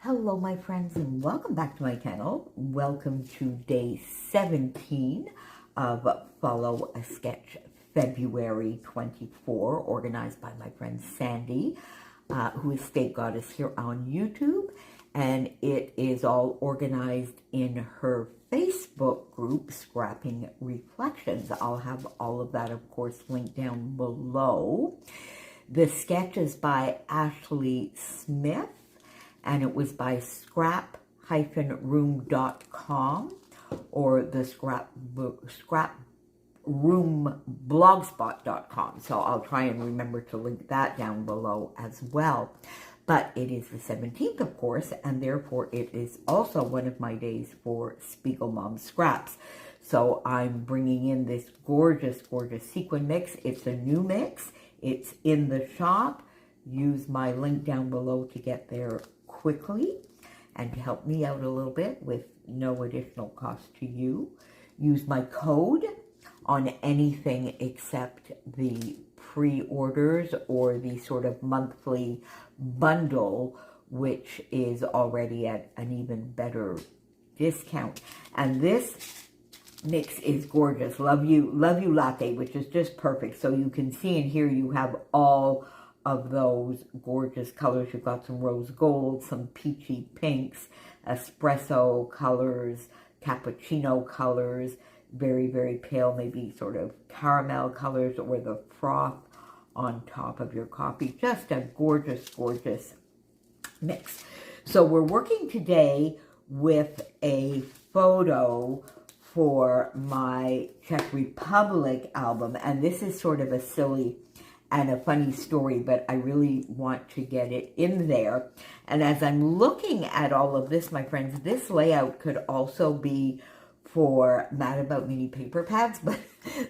Hello my friends and welcome back to my channel. Welcome to day 17 of Follow a Sketch February 24, organized by my friend Sandie, who is State Goddess here on YouTube. And it is all organized in her Facebook group, Scrapping Reflections. I'll have all of that, of course, linked down below. The sketch is by Ashley Smith, and it was by scrap-room.com or the scraproomblogspot.com. So I'll try and remember to link that down below as well. But it is the 17th, of course, and therefore it is also one of my days for Spiegelmomscraps. So I'm bringing in this gorgeous, gorgeous sequin mix. It's a new mix. It's in the shop. Use my link down below to get there quickly and to help me out a little bit with no additional cost to you. Use my code on anything except the pre-orders or the sort of monthly bundle, which is already at an even better discount. And this mix is gorgeous. Love You Latte, which is just perfect. So you can see in here you have all of those gorgeous colors. You've got some rose gold, some peachy pinks, espresso colors, cappuccino colors, very, very pale, maybe sort of caramel colors, or the froth on top of your coffee. Just a gorgeous, gorgeous mix. So we're working today with a photo for my Czech Republic album, and this is sort of a silly and a funny story, but I really want to get it in there. And as I'm looking at all of this, my friends, this layout could also be for Mad About Mini paper pads, but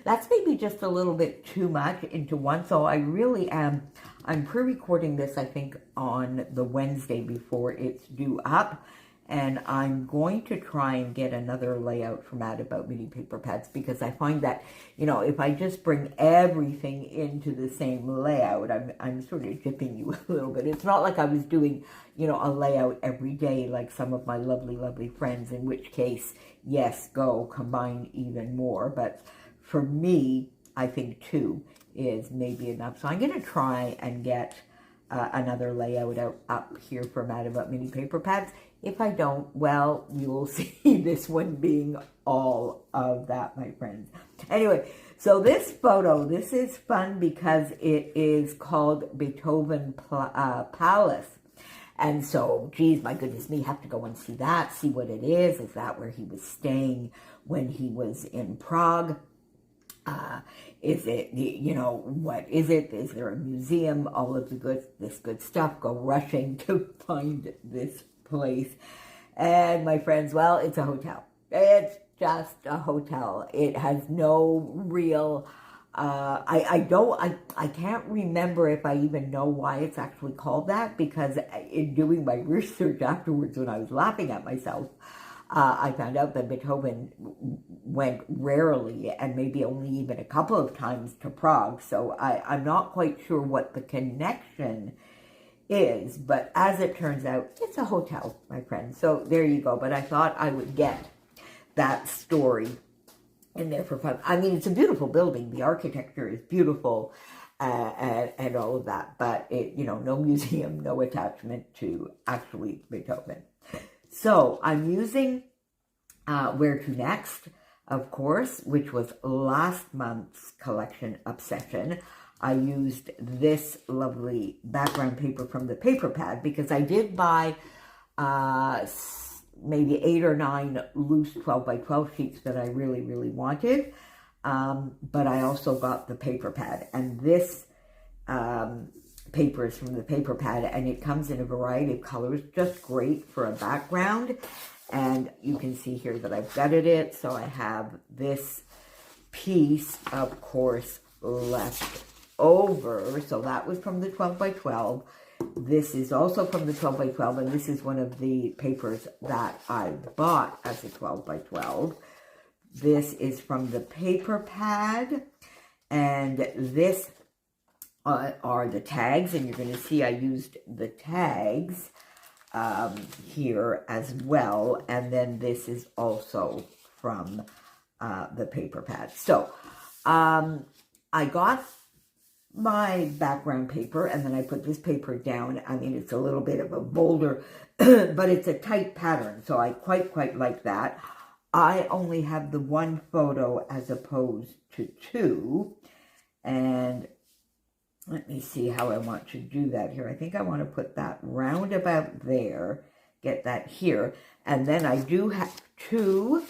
that's maybe just a little bit too much into one. So I really am, I'm pre-recording this, I think, on the Wednesday before it's due up. And I'm going to try and get another layout for Mad About Mini paper pads, because I find that, you know, if I just bring everything into the same layout, I'm sort of jipping you a little bit. It's not like I was doing, you know, a layout every day like some of my lovely, lovely friends, in which case, yes, go combine even more. But for me, I think 2 is maybe enough. So I'm going to try and get another layout up here for Mad About Mini paper pads. If I don't, well, you will see this one being all of that, my friends. Anyway, so this photo, this is fun because it is called Beethoven Palace. And so, geez, my goodness me, have to go and see that, see what it is. Is that where he was staying when he was in Prague? Is it, you know, what is it? Is there a museum? All of this good stuff. Go rushing to find this place. And my friends, well, it's a hotel. It's just a hotel. It has no real, I can't remember if I even know why it's actually called that, because in doing my research afterwards, when I was laughing at myself, I found out that Beethoven went rarely and maybe only even a couple of times to Prague. So I'm not quite sure what the connection is, but as it turns out, it's a hotel, my friend. So there you go. But I thought I would get that story in there for fun. I mean, it's a beautiful building. The architecture is beautiful and all of that. But, you know, no museum, no attachment to actually Beethoven. So I'm using Where to Next, of course, which was last month's collection Obsession. I used this lovely background paper from the paper pad because I did buy maybe 8 or 9 loose 12 by 12 sheets that I really, really wanted. But I also got the paper pad, and this paper is from the paper pad, and it comes in a variety of colors, just great for a background. And you can see here that I've gutted it, so I have this piece, of course, left over. So that was from the 12 by 12. This is also from the 12 by 12, and this is one of the papers that I bought as a 12 by 12. This is from the paper pad, and this are the tags, and you're going to see I used the tags here as well. And then this is also from the paper pad. So I got my background paper, and then I put this paper down. I mean, it's a little bit of a boulder, but it's a tight pattern, so I quite like that. I only have the one photo as opposed to two, and let me see how I want to do that here. I think I want to put that round about there, get that here, and then I do have two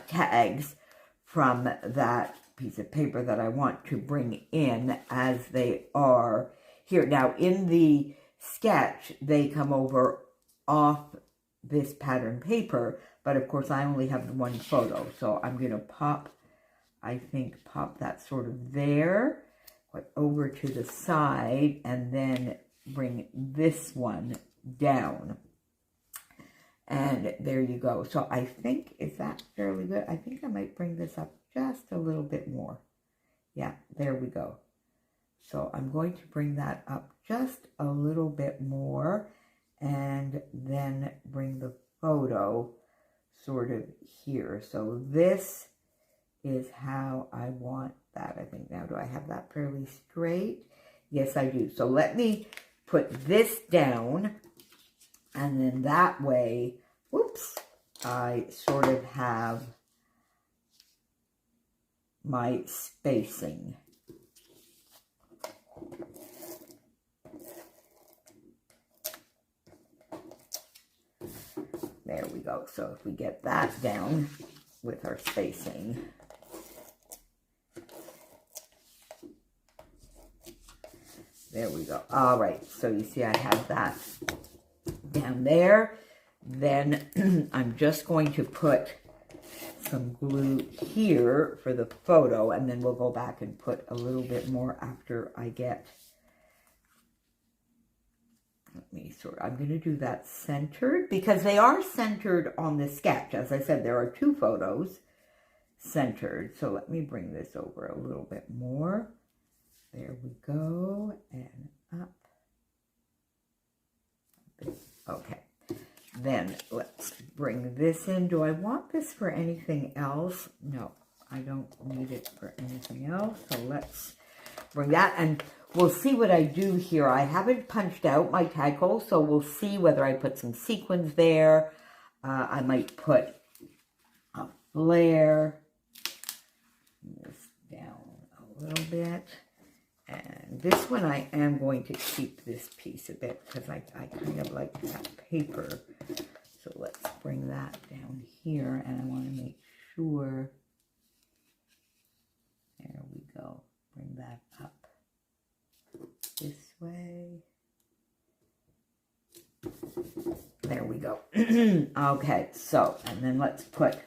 tags from that piece of paper that I want to bring in as they are here. Now, in the sketch, they come over off this pattern paper, but of course I only have the one photo, so I'm going to pop that sort of there, over to the side, and then bring this one down. And there you go. So I think, is that fairly good? I think I might bring this up just a little bit more. Yeah, there we go. So I'm going to bring that up just a little bit more, and then bring the photo sort of here. So this is how I want that. I think now, do I have that fairly straight? Yes, I do. So let me put this down, and then that way, whoops, I sort of have my spacing. There we go. So if we get that down with our spacing, there we go. All right. So you see I have that down there. Then I'm just going to put some glue here for the photo, and then we'll go back and put a little bit more after I get, I'm going to do that centered, because they are centered on the sketch. As I said, there are two photos centered. So let me bring this over a little bit more. There we go, and up. Okay. Then let's bring this in. Do I want this for anything else? No, I don't need it for anything else. So let's bring that, and we'll see what I do here. I haven't punched out my tag hole, so we'll see whether I put some sequins there. I might put a flare. This down a little bit. And this one I am going to keep this piece a bit, because I kind of like that paper. So let's bring that down here, and I want to make sure, there we go, bring that up this way. There we go. Okay, so, and then let's put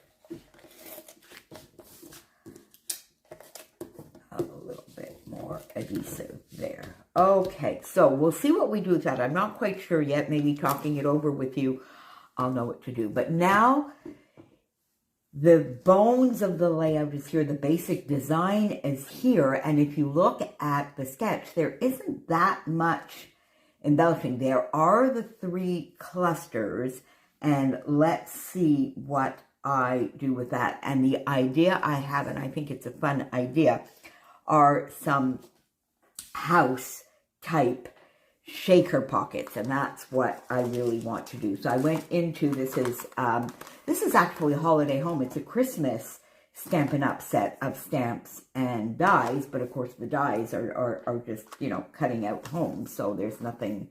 a little bit more adhesive there. Okay, so we'll see what we do with that. I'm not quite sure yet. Maybe talking it over with you, I'll know what to do. But now, the bones of the layout is here. The basic design is here. And if you look at the sketch, there isn't that much embellishing. There are the three clusters, and let's see what I do with that. And the idea I have, and I think it's a fun idea, are some house type shaker pockets, and that's what I really want to do. So I went into, this is actually Holiday Home. It's a Christmas Stampin' Up set of stamps and dies, but of course the dies are just, you know, cutting out homes, so there's nothing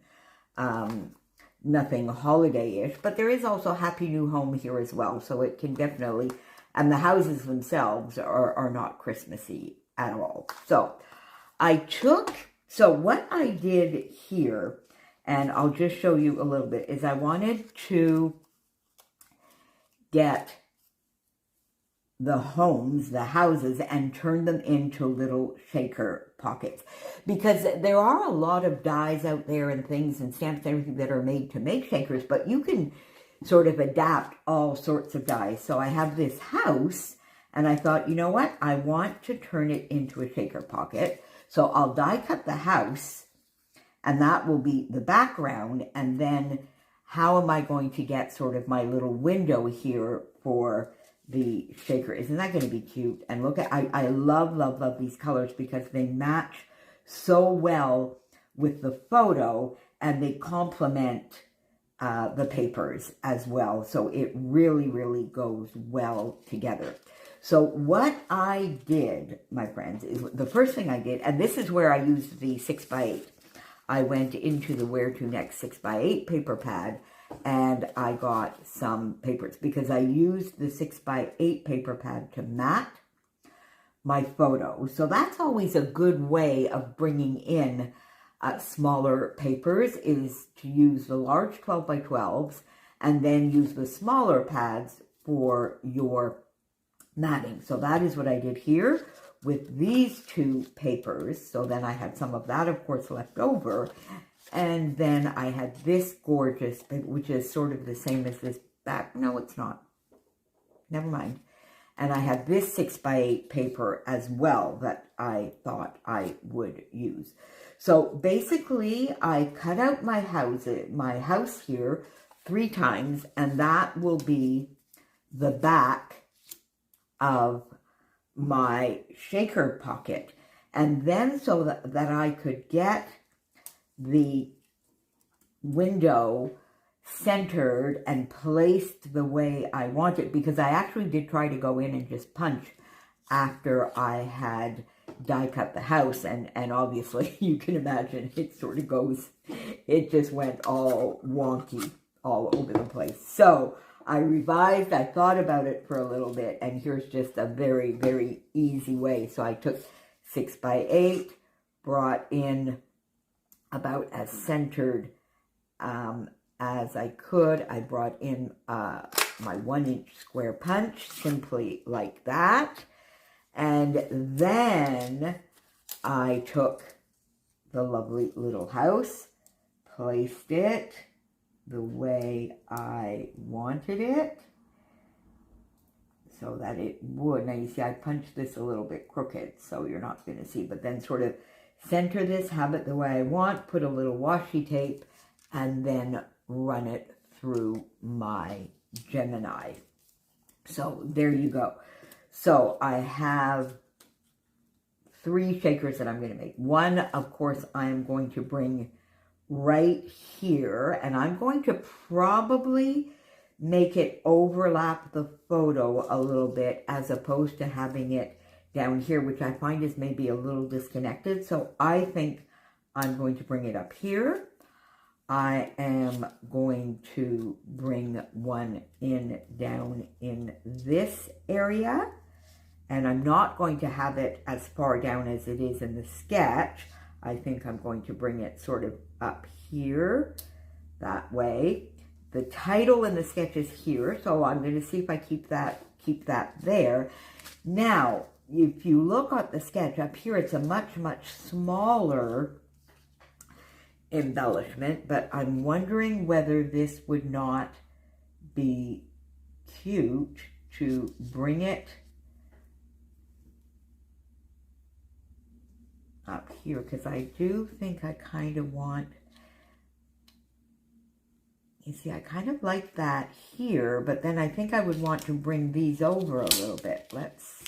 nothing holiday-ish, but there is also Happy New Home here as well, so it can definitely, and the houses themselves are not Christmassy at all. So so what I did here, and I'll just show you a little bit, is I wanted to get the homes, the houses, and turn them into little shaker pockets. Because there are a lot of dies out there and things and stamps and everything that are made to make shakers, but you can sort of adapt all sorts of dies. So I have this house, and I thought, you know what? I want to turn it into a shaker pocket. So I'll die cut the house, and that will be the background. And then how am I going to get sort of my little window here for the shaker? Isn't that going to be cute? And look at, I love, love, love these colors because they match so well with the photo and they complement the papers as well. So it really, really goes well together. So what I did, my friends, is the first thing I did, and this is where I used the 6x8. I went into the Where to Next 6x8 paper pad and I got some papers because I used the 6x8 paper pad to mat my photo. So that's always a good way of bringing in smaller papers, is to use the large 12x12s and then use the smaller pads for your matting. So that is what I did here with these two papers. So then I had some of that, of course, left over. And then I had this gorgeous paper, which is sort of the same as this back. No, it's not. Never mind. And I had this 6x8 paper as well that I thought I would use. So basically, I cut out my house here 3 times, and that will be the back of my shaker pocket. And then so that I could get the window centered and placed the way I want it, because I actually did try to go in and just punch after I had die cut the house, and obviously you can imagine it sort of goes, it just went all wonky all over the place. So I revised, I thought about it for a little bit, and here's just a very, very easy way. So I took 6x8, brought in about as centered as I could. I brought in my 1-inch square punch, simply like that. And then I took the lovely little house, placed it the way I wanted it so that it would. Now you see I punched this a little bit crooked, so you're not going to see, but then sort of center this, have it the way I want, put a little washi tape, and then run it through my Gemini. So there you go. So I have 3 shakers that I'm going to make. One, of course, I am going to bring right here, and I'm going to probably make it overlap the photo a little bit as opposed to having it down here, which I find is maybe a little disconnected. So I think I'm going to bring it up here. I am going to bring one in down in this area, and I'm not going to have it as far down as it is in the sketch. I think I'm going to bring it sort of up here, that way. The title in the sketch is here, so I'm going to see if I keep that there. Now, if you look at the sketch up here, it's a much, much smaller embellishment, but I'm wondering whether this would not be cute to bring it up here, because I do think I kind of want, you see, I kind of like that here, but then I think I would want to bring these over a little bit. Let's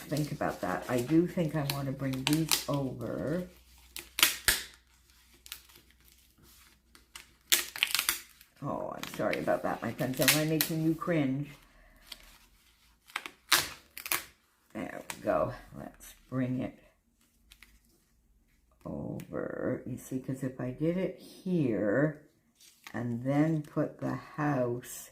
think about that. I do think I want to bring these over. Oh, I'm sorry about that, my friends. Am I making you cringe? There we go. Let's bring it over. You see, because if I did it here and then put the house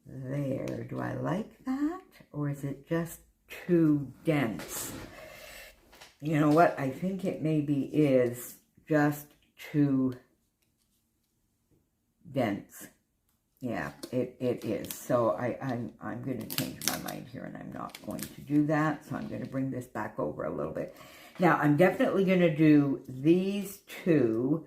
there, do I like that? Or is it just too dense? You know what? I think it maybe is just too dense. Yeah, it is. So I'm going to change my mind here, and I'm not going to do that. So I'm going to bring this back over a little bit. Now, I'm definitely going to do these 2,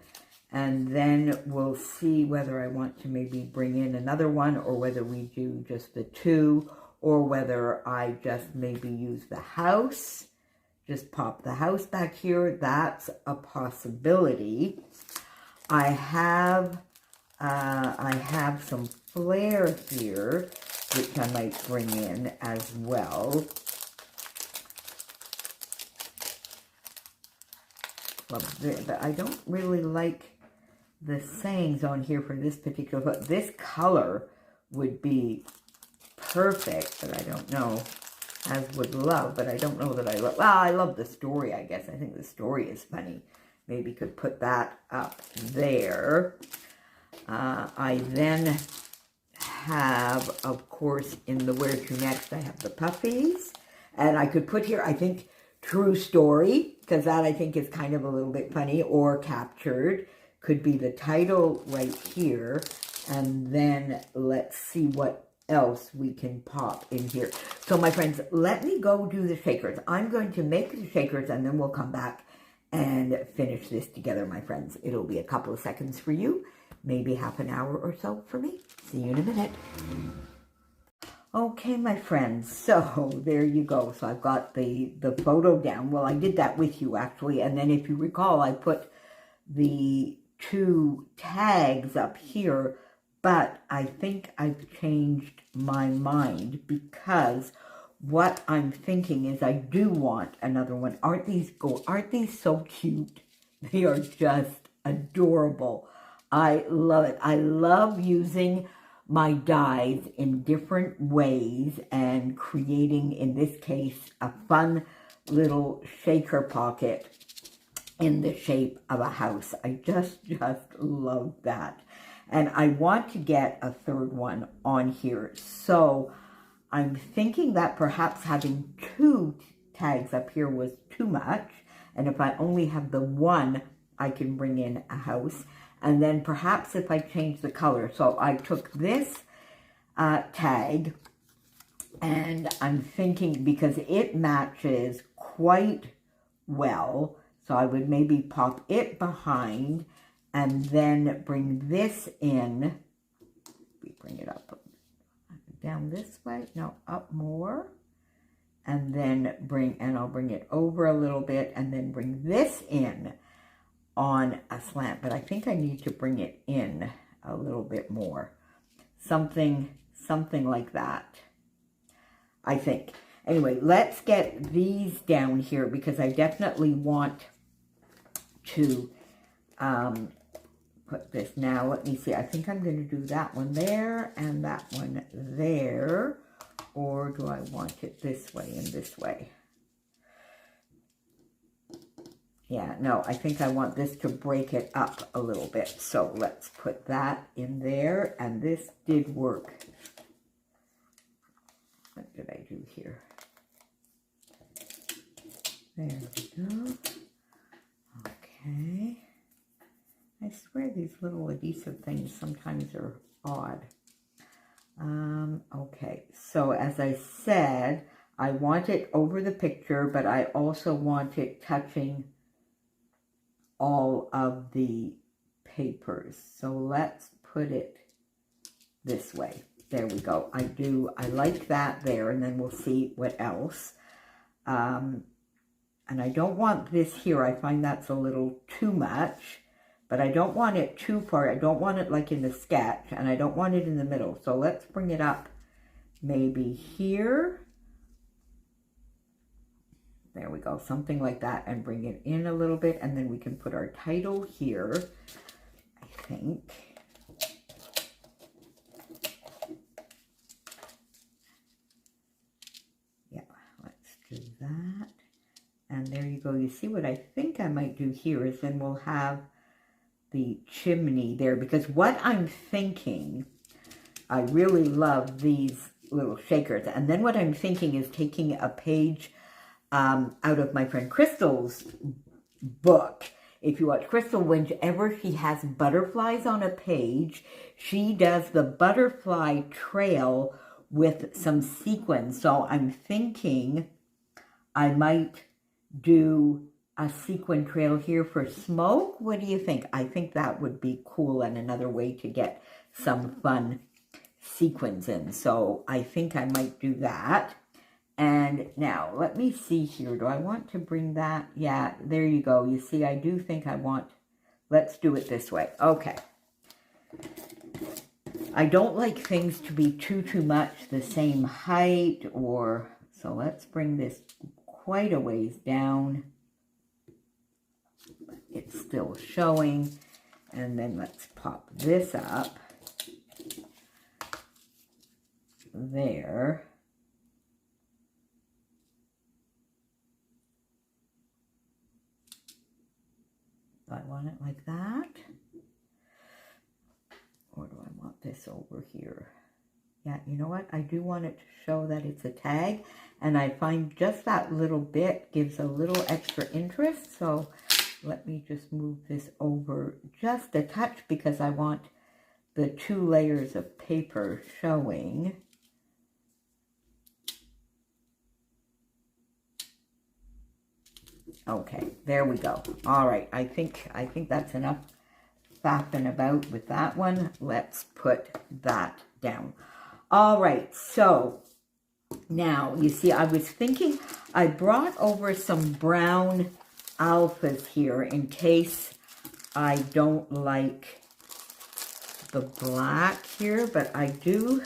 and then we'll see whether I want to maybe bring in another one, or whether we do just the 2, or whether I just maybe use the house just pop the house back here. That's a possibility. I have some flair here, which I might bring in as well. But I don't really like the sayings on here for this particular book. This color would be perfect, but I don't know, as would love, but I don't know that I love, well, I love the story, I guess. I think the story is funny. Maybe could put that up there. I then have, of course, in the Where To Next, I have the puppies. And I could put here, I think, True Story, because that I think is kind of a little bit funny, or Captured. Could be the title right here. And then let's see what else we can pop in here. So my friends, let me go do the shakers. I'm going to make the shakers and then we'll come back and finish this together, my friends. It'll be a couple of seconds for you, maybe half an hour or so for me. See you in a minute. Okay, my friends, so there you go. So I've got the photo down. Well, I did that with you, actually. And then if you recall, I put the 2 tags up here, but I think I've changed my mind because what I'm thinking is I do want another one. Aren't these so cute? They are just adorable. I love it. I love using my dies in different ways and creating, in this case, a fun little shaker pocket in the shape of a house. I just love that. And I want to get a 3rd one on here. So I'm thinking that perhaps having 2 tags up here was too much. And if I only have the 1, I can bring in a house. And then perhaps if I change the color. So I took this tag, and I'm thinking because it matches quite well, so I would maybe pop it behind and then bring this in. We bring it up down this way, no, up more, and then I'll bring it over a little bit and then bring this in on a slant, but I think I need to bring it in a little bit more. Something like that, I think. Anyway, let's get these down here because I definitely want to put this now. Let me see. I think I'm going to do that one there and that one there. Or do I want it this way and this way? Yeah, no, I think I want this to break it up a little bit. So let's put that in there. And this did work. What did I do here? There we go. Okay. I swear these little adhesive things sometimes are odd. Okay, so as I said, I want it over the picture, but I also want it touching all of the papers. So let's put it this way. There we go. I like that there, and then we'll see what else. And I don't want this here. I find that's a little too much, but I don't want it too far. I don't want it like in the sketch, and I don't want it in the middle. So let's bring it up maybe here. There we go, something like that, and bring it in a little bit, and then we can put our title here, I think. Yeah, let's do that. And there you go. You see what I think I might do here is then we'll have the chimney there, because what I'm thinking, I really love these little shakers. And then what I'm thinking is taking a page out of my friend Crystal's book. If you watch Crystal, whenever she has butterflies on a page, she does the butterfly trail with some sequins. So I'm thinking I might do a sequin trail here for smoke. What do you think? I think that would be cool and another way to get some fun sequins in. So I think I might do that. And now, let me see here. Do I want to bring that? Yeah, there you go. You see, I do think I want, let's do it this way. Okay. I don't like things to be too much the same height or, so let's bring this quite a ways down. It's still showing. And then let's pop this up. There. Do I want it like that? Or do I want this over here? Yeah, you know what? I do want it to show that it's a tag. And I find just that little bit gives a little extra interest. So let me just move this over just a touch because I want the 2 layers of paper showing. Okay, there we go. All right, I think that's enough fapping about with that one. Let's put that down. All right, so now you see I was thinking I brought over some brown alphas here in case I don't like the black here, but I do.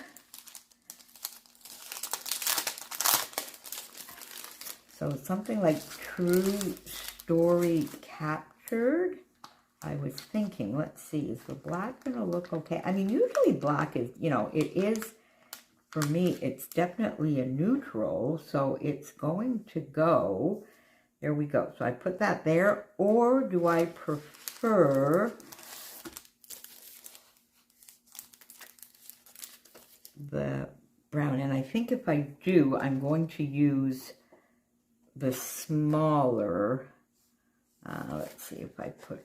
So something like True Story Captured. I was thinking, let's see, is the black going to look okay? I mean, usually black is, you know, it is, for me, it's definitely a neutral. So it's going to go, there we go. So I put that there. Or do I prefer the brown? And I think if I do, I'm going to use the smaller, let's see if I put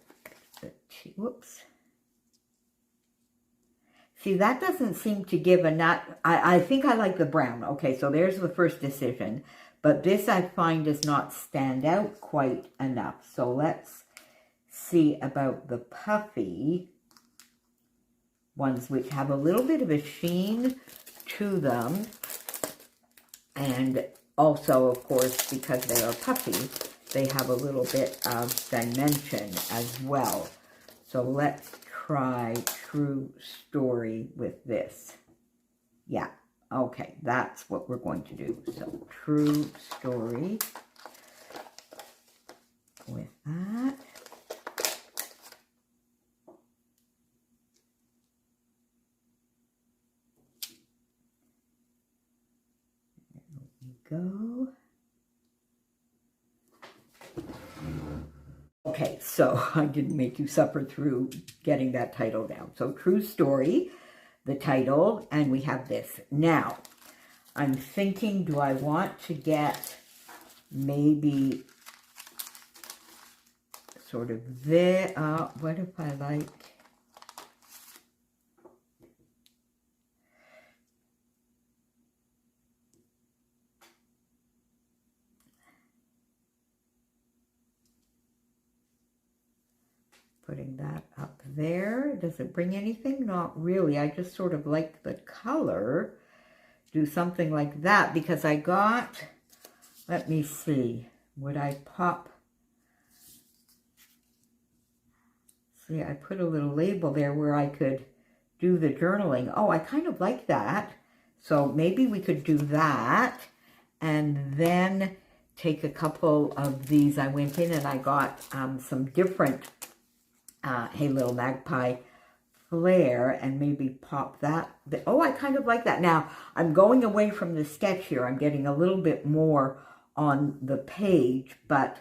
the two, whoops. See, that doesn't seem to give a nut. I think I like the brown. Okay, so there's the first decision. But this I find does not stand out quite enough. So let's see about the puffy ones, which have a little bit of a sheen to them. And also, of course, because they are puffy, they have a little bit of dimension as well. So let's try True Story with this. Yeah, okay, that's what we're going to do. So True Story with that. Go. Okay, so I didn't make you suffer through getting that title down. So True Story, the title, and we have this. Now, I'm thinking, do I want to get maybe sort of there? What if I like... putting that up there. Does it bring anything? Not really. I just sort of like the color. Do something like that because I got, let me see, would I pop, see, I put a little label there where I could do the journaling. Oh, I kind of like that. So maybe we could do that and then take a couple of these. I went in and I got some different Hey Little Magpie flare and maybe pop that. Oh, I kind of like that. Now, I'm going away from the sketch here. I'm getting a little bit more on the page, but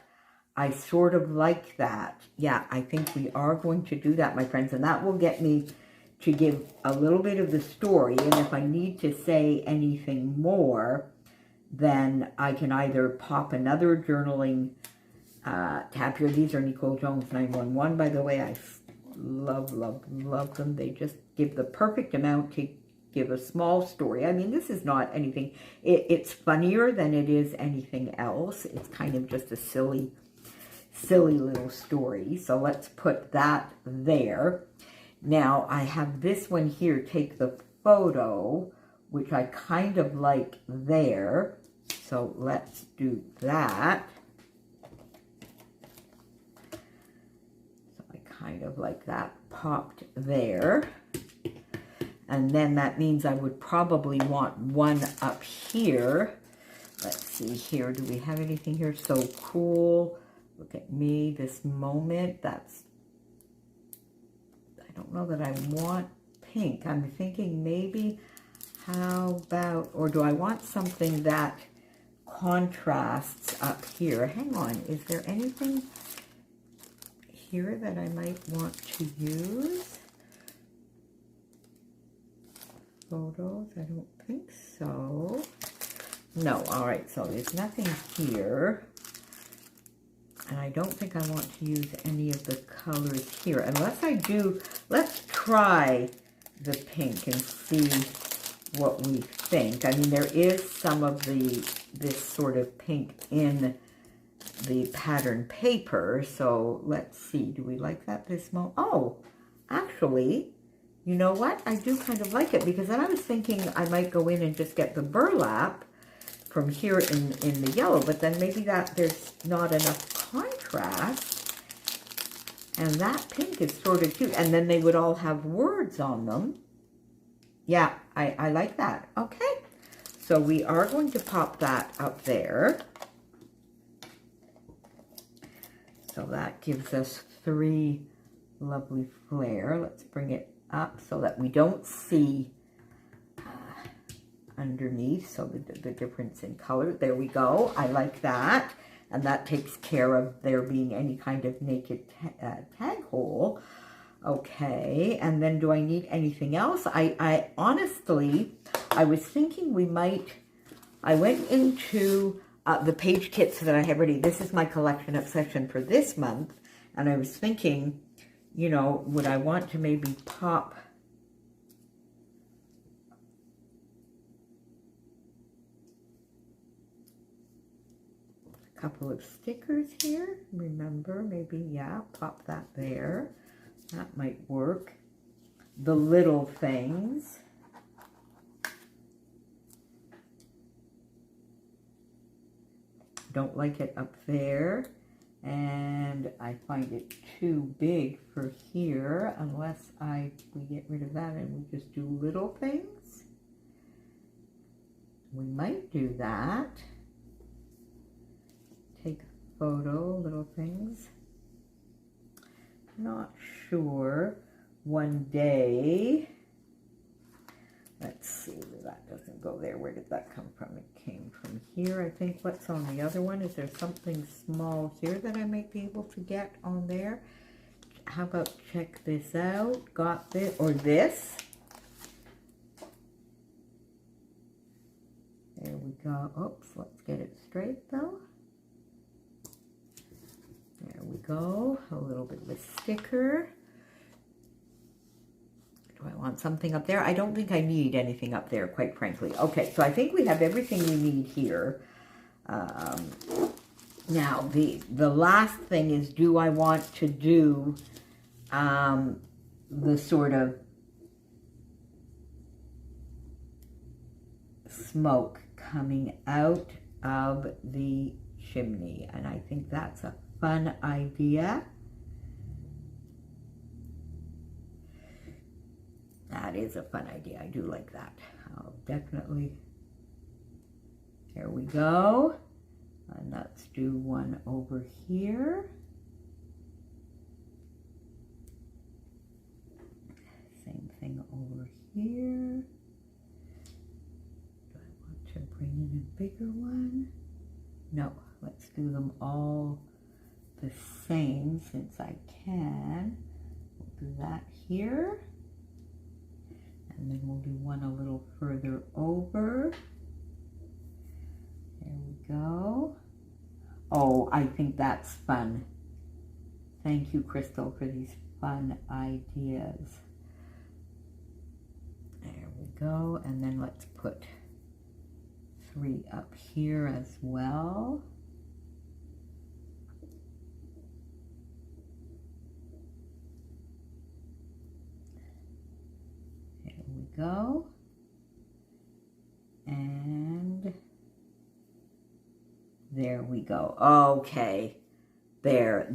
I sort of like that. Yeah, I think we are going to do that, my friends, and that will get me to give a little bit of the story, and if I need to say anything more, then I can either pop another journaling tab here. These are Nicole Jones 911, by the way. I love, love, love them. They just give the perfect amount to give a small story. I mean, this is not anything. It's funnier than it is anything else. It's kind of just a silly little story. So let's put that there. Now, I have this one here, Take the Photo, which I kind of like there. So let's do that. So I kind of like that popped there. And then that means I would probably want one up here. Let's see here. Do we have anything here? So cool. Look at me, this moment. That's, I don't know that I want pink. I'm thinking maybe, how about, or do I want something that contrasts up here? Hang on, is there anything here that I might want to use? Photos, I don't think so. No, all right, so there's nothing here. And I don't think I want to use any of the colors here. Unless I do, let's try the pink and see what we think. I mean, there is some of this sort of pink in the pattern paper. So let's see, do we like that this moment? Oh, actually, you know what? I do kind of like it, because then I was thinking I might go in and just get the burlap from here in the yellow, but then maybe that there's not enough contrast, and that pink is sort of cute, and then they would all have words on them. Yeah, I like that. Okay, so we are going to pop that up there. So that gives us 3 lovely flare. Let's bring it up so that we don't see underneath, so the difference in color. There we go. I like that. And that takes care of there being any kind of naked tag hole. Okay, and then do I need anything else? I honestly, I was thinking we might, I went into the page kits that I have ready. This is my collection obsession for this month. And I was thinking, you know, would I want to maybe pop a couple of stickers here? Remember, maybe, yeah, pop that there. That might work. The little things. Don't like it up there. And I find it too big for here unless we get rid of that and we just do little things. We might do that. Take a photo, little things. Not sure. One day. Let's see, that doesn't go there. Where did that come from? It came from here, I think. What's on the other one? Is there something small here that I might be able to get on there? How about check this out? Got this, or this. There we go. Oops, let's get it straight though. There we go. A little bit of a sticker. Do I want something up there? I don't think I need anything up there, quite frankly. Okay, so I think we have everything we need here. Now, the last thing is, do I want to do the sort of smoke coming out of the chimney? And I think that's a fun idea. That is a fun idea. I do like that. I'll definitely. There we go. And let's do one over here. Same thing over here. Do I want to bring in a bigger one? No, let's do them all the same since I can. We'll do that here. And then we'll do one a little further over. There we go. Oh, I think that's fun. Thank you, Crystal, for these fun ideas. There we go. And then let's put 3 up here as well. Go, and There we go. Okay. There.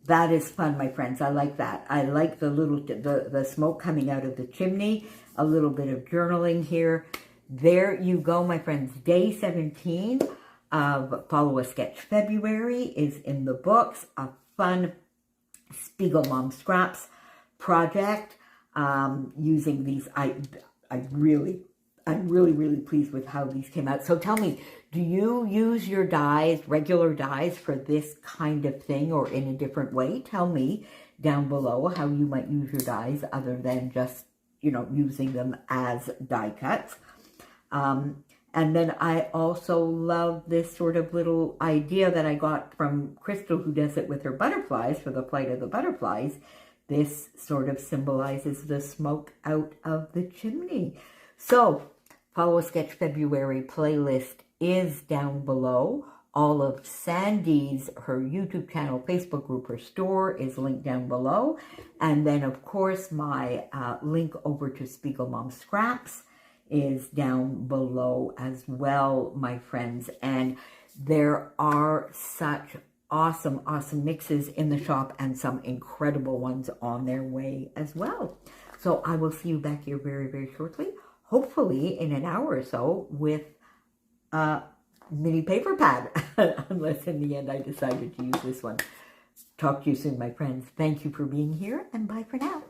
That is fun, my friends. I like that. I like the little, the smoke coming out of the chimney. A little bit of journaling here. There you go, my friends. Day 17 of Follow a Sketch February is in the books. A fun Spiegelmomscraps project using these. I'm really pleased with how these came out. So tell me, do you use your dies, regular dies, for this kind of thing or in a different way? Tell me down below how you might use your dies other than just, you know, using them as die cuts. And then I also love this sort of little idea that I got from Crystal, who does it with her butterflies for the Flight of the Butterflies. This sort of symbolizes the smoke out of the chimney. So, Follow a Sketch February playlist is down below. All of Sandie's, her YouTube channel, Facebook group, her store is linked down below. And then, of course, my link over to Spiegelmomscraps is down below as well, my friends. And there are such awesome mixes in the shop and some incredible ones on their way as well. So I will see you back here very shortly, hopefully in an hour or so, with a mini paper pad, unless in the end I decided to use this one. Talk to you soon, my friends. Thank you for being here, and bye for now.